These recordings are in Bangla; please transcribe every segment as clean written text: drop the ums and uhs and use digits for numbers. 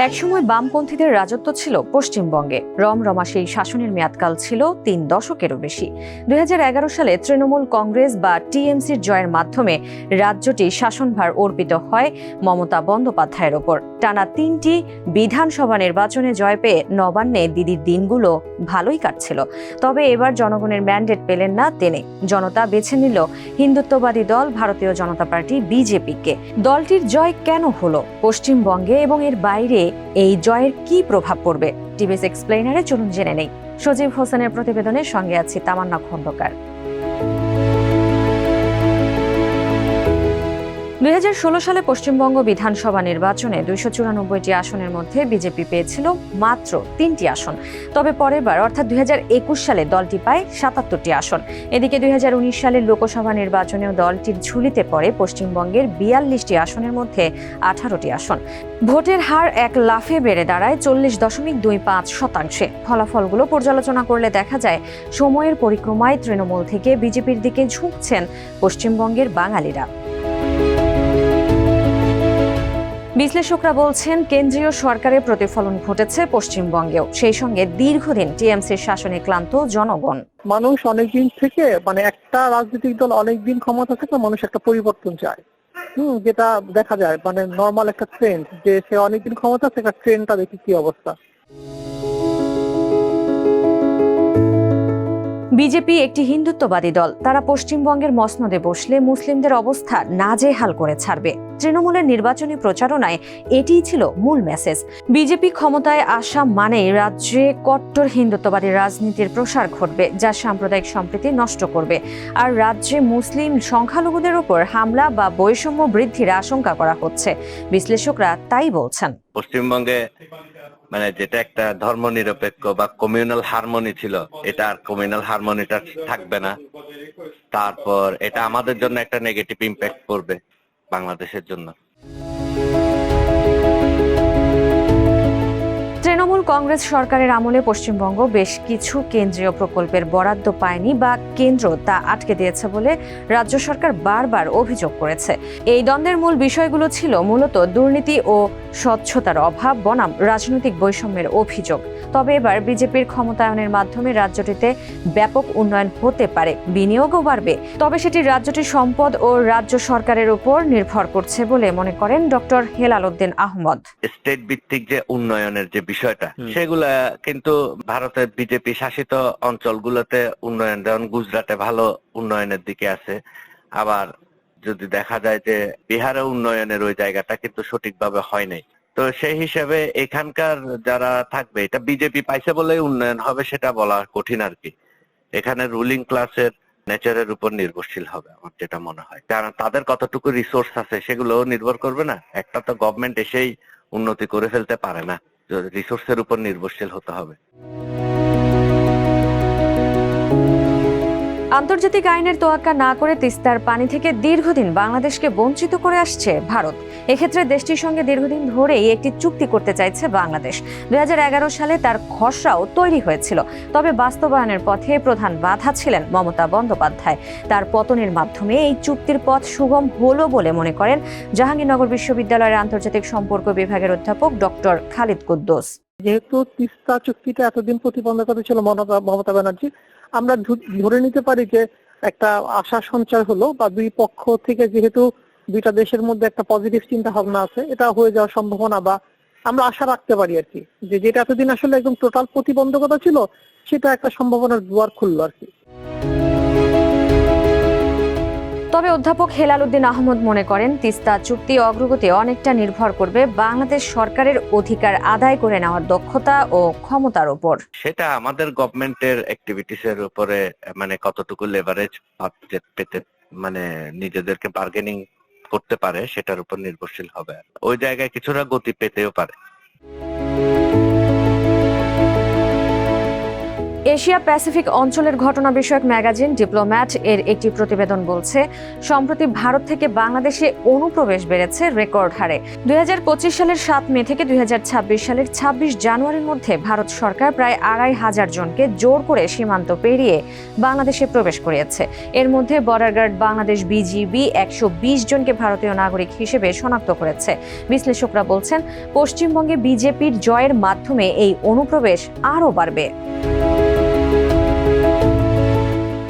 একসময় বামপন্থীদের রাজত্ব ছিল পশ্চিমবঙ্গে। রমরমা সেই শাসনের মেয়াদকাল ছিল 3 দশকেরও বেশি। 2011 সালে তৃণমূল কংগ্রেস বা টিএমসির জয়ের মাধ্যমে রাজ্যটি শাসনভার অর্পিত হয় মমতা বন্দ্যোপাধ্যায়ের ওপর। টানা 3টি বিধানসভা নির্বাচনে জয় পেয়ে নবান্নে দিদির দিনগুলো ভালোই কাটছিল। তবে এবার জনগণের ম্যান্ডেট পেলেন না তিনি। জনতা বেছে নিল হিন্দুত্ববাদী দল ভারতীয় জনতা পার্টি বিজেপিকে। দলটির জয় কেন হলো, পশ্চিমবঙ্গে এবং এর বাইরে এই জয়ের কি প্রভাব পড়বে, টিভিএস এক্সপ্লেইনারে চলুন জেনে নেই। সজীব হোসেনের প্রতিবেদনের সঙ্গে আছি তামান্না খন্দকার। 2016 সালে পশ্চিমবঙ্গ বিধানসভা নির্বাচনে 294টি আসনের মধ্যে বিজেপি পেয়েছিল মাত্র 3টি আসন। তবে পরের বার অর্থাৎ 2021 সালে দলটি পায় 77টি আসন। এদিকে 2019 সালের লোকসভা নির্বাচনেও দলটির ঝুলিতে পড়ে পশ্চিমবঙ্গের 42টি আসনের মধ্যে 18টি আসন। ভোটের হার এক লাফে বেড়ে দাঁড়ায় 40.25%। ফলাফলগুলো পর্যালোচনা করলে দেখা যায় সময়ের পরিক্রমায় তৃণমূল থেকে বিজেপির দিকে ঝুঁকছেন পশ্চিমবঙ্গের বাঙালিরা। বিশ্লেষকরা বলছেন কেন্দ্রীয় সরকারের প্রতিফলন ঘটেছে পশ্চিমবঙ্গেও, সেই সঙ্গে দীর্ঘদিন টিএমসির শাসনে ক্লান্ত জনগণ। মানুষ অনেকদিন থেকে একটা রাজনৈতিক দল অনেকদিন ক্ষমতা থেকে মানুষ একটা পরিবর্তন চায়। যেটা দেখা যায় নর্মাল একটা ট্রেন্ড, যে সে অনেকদিন ক্ষমতা থেকে ট্রেন্ডটা দেখি কি অবস্থা। বিজেপি একটি হিন্দুত্ববাদী দল। তারা পশ্চিমবঙ্গের মসনদে বসলে মুসলিমদের অবস্থা নাজেহাল করে ছাড়বে। তৃণমূলের নির্বাচনী প্রচারণায় এটিই ছিল মূল মেসেজ। বিজেপি ক্ষমতায় আসা মানেই রাজ্যে কট্টর হিন্দুত্ববাদী রাজনীতির প্রসার ঘটবে, যা সাম্প্রদায়িক সম্প্রীতি নষ্ট করবে। আর রাজ্যে মুসলিম সংখ্যালঘুদের উপর হামলা বা বৈষম্য বৃদ্ধির আশঙ্কা করা হচ্ছে। বিশ্লেষকরা তাই বলছেন। পশ্চিমবঙ্গে যেটা একটা ধর্মনিরপেক্ষ বা কমিউনাল হারমোনি ছিল, এটা আর কমিউনাল হারমোনিটা থাকবে না। তারপর এটা আমাদের জন্য একটা নেগেটিভ ইম্প্যাক্ট পড়বে বাংলাদেশের জন্য। তৃণমূল কংগ্রেস সরকারের আমলে পশ্চিমবঙ্গ বেশ কিছু কেন্দ্রীয় প্রকল্পের বরাদ্দ পায়নি বা কেন্দ্র তা আটকে দিয়েছে বলে রাজ্য সরকার বারবার অভিযোগ করেছে। এই দ্বন্দ্বের মূল বিষয়গুলো ছিল মূলত দুর্নীতি ও স্বচ্ছতার অভাব বনাম রাজনৈতিক বৈষম্যের অভিযোগ। তবে এবার বিজেপির ক্ষমতায়নের মাধ্যমে রাজ্যটিতে ব্যাপক উন্নয়ন হতে পারে, বিনিয়োগও বাড়বে। তবে সেটি রাজ্যটির সম্পদ ও রাজ্য সরকারের উপর নির্ভর করছে বলে মনে করেন ডক্টর হেলাল উদ্দিন আহমদ। স্টেট ভিত্তিক যে উন্নয়নের যে বিষয়টা, সেগুলা কিন্তু ভারতের বিজেপি শাসিত অঞ্চলগুলোতে উন্নয়ন, যেমন গুজরাটে ভালো উন্নয়নের দিকে আছে। আবার যদি দেখা যায় যে বিহারে উন্নয়নের ওই জায়গাটা কিন্তু সঠিকভাবে হয় নাই। তো সেই হিসাবে এখানকার যারা থাকবে, এটা বিজেপি পাইছে বলে উন্নয়ন হবে সেটা বলা কঠিন আর কি। এখানে রুলিং ক্লাসের নেচারের উপর নির্ভরশীল হবে আমার যেটা মনে হয়, কারণ তাদের কতটুকু রিসোর্স আছে সেগুলো নির্ভর করবে না। একটা তো গভর্নমেন্ট এসেই উন্নতি করে ফেলতে পারে না, রিসোর্সের উপর নির্ভরশীল হতে হবে। আন্তর্জাতিক আইনের তোয়াক্কা না করে তিস্তার পানি থেকে দীর্ঘদিন বাংলাদেশকে বঞ্চিত করে আসছে ভারত। এক্ষেত্রে দেশটির সঙ্গে দীর্ঘদিন ধরেই একটি চুক্তি করতে চাইছে বাংলাদেশ। 2011 সালে তার খসড়াও তৈরি হয়েছিল। তবে বাস্তবায়নের পথে প্রধান বাধা ছিলেন মমতা বন্দ্যোপাধ্যায়। তার পতনের মাধ্যমে এই চুক্তির পথ সুগম হলো বলে মনে করেন জাহাঙ্গীরনগর বিশ্ববিদ্যালয়ের আন্তর্জাতিক সম্পর্ক বিভাগের অধ্যাপক ডক্টর খালিদ কুদ্দুস। যেহেতু তিস্তা চুক্তিটা এতদিন প্রতিবন্ধকতা ছিল মমতা ব্যানার্জি, আমরা ধরে নিতে পারি যে একটা আশা সঞ্চার হলো, বা দুই পক্ষ থেকে যেহেতু দুইটা দেশের মধ্যে একটা পজিটিভ চিন্তা ভাবনা আছে, এটা হয়ে যাওয়ার সম্ভাবনা বা আমরা আশা রাখতে পারি আর কি, যে যেটা এতদিন আসলে একদম টোটাল প্রতিবন্ধকতা ছিল সেটা একটা সম্ভাবনার দুয়ার খুললো আর কি। তবে অধ্যাপক হেলাল উদ্দিন আহমদ মনে করেন তিস্তা চুক্তি অগ্রগতি অনেকটা নির্ভর করবে বাংলাদেশ সরকারের অধিকার আদায় করে নেওয়ার দক্ষতা ও ক্ষমতার উপর। সেটা আমাদের গভর্নমেন্টের অ্যাক্টিভিটিস এর উপরে কতটুকু লেভারেজ পেতে নিজেদেরকে বার্গেনিং করতে পারে সেটার উপর নির্ভরশীল হবে। ওই জায়গায় কিছুটা গতি পেতেও পারে। এশিয়া প্যাসিফিক অঞ্চলের ঘটনা বিষয়ক ম্যাগাজিন ডিপ্লোম্যাট এর একটি প্রতিবেদন বলছে, সম্প্রতি ভারত থেকে বাংলাদেশে অনুপ্রবেশ বেড়েছে রেকর্ড হারে। 2025 সালের 7 মে থেকে 2026 সালের 26 জানুয়ারির মধ্যে ভারত সরকার প্রায় 2500 জনকে জোর করে সীমান্ত পেরিয়ে বাংলাদেশে প্রবেশ করিয়েছে। এর মধ্যে বর্ডার গার্ড বাংলাদেশ বিজিবি 120 জনকে ভারতীয় নাগরিক হিসেবে শনাক্ত করেছে। বিশ্লেষকরা বলছেন, পশ্চিমবঙ্গে বিজেপির জয়ের মাধ্যমে এই অনুপ্রবেশ আরও বাড়বে।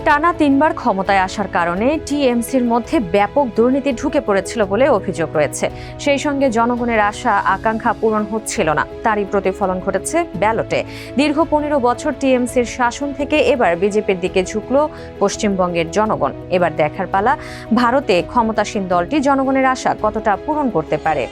টানা 3 বার ক্ষমতায় আসার কারণে টিএমসির মধ্যে ব্যাপক দুর্নীতি ঢুকে পড়েছিল বলে অভিযোগ রয়েছে। সেই সঙ্গে জনগণের আশা আকাঙ্ক্ষা পূরণ হচ্ছিল না, তারই প্রতিফলন ঘটেছে ব্যালটে। দীর্ঘ 15 বছর টিএমসির শাসন থেকে এবার বিজেপির দিকে ঝুঁকল পশ্চিমবঙ্গের জনগণ। এবার দেখার পালা, ভারতে ক্ষমতাসীন দলটি জনগণের আশা কতটা পূরণ করতে পারে।